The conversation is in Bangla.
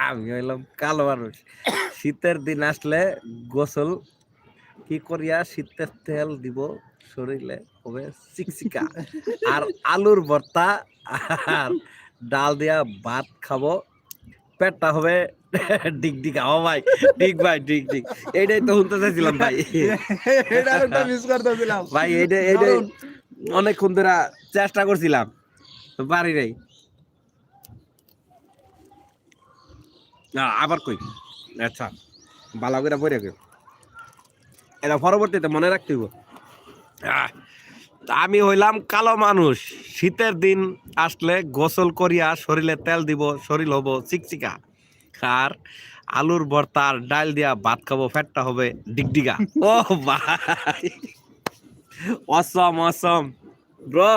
আমি হইলাম কালো মানুষ। শীতের দিন আসলে গোসল কি করিয়া শীতের তেল দিব শরীরে হবে চিকচিকা। আর আলুর ভর্তা আর ডাল দিয়া ভাত খাবো, পেটটা হবে ডিগডিগা। ও ভাই ঠিক ভাই ঠিক ঠিক, এইটাই তো শুনতে চাইছিলাম ভাই। এটা একটা মিস করতেছিলাম। ভাই এইটাই এইটাই দারুণ। অনেকক্ষণ ধরে চেষ্টা করছিলাম, তো পারি নাই। আবার কই, আচ্ছা ভালো করে পড়ে গেল, এটা পরবর্তীতে মনে রাখতে হইব। আহ, তা আমি হইলাম কালো মানুষ, শীতের দিন আসলে গোসল করিয়া শরীরে তেল দিব, শরীর হব চিকচিকা। আর আলুর ভর্তা আর ডাল দিয়া ভাত খাবো, ফ্যাটটা হবে ডিগডিগা। ও ভাই, অসম অসম ব্রো।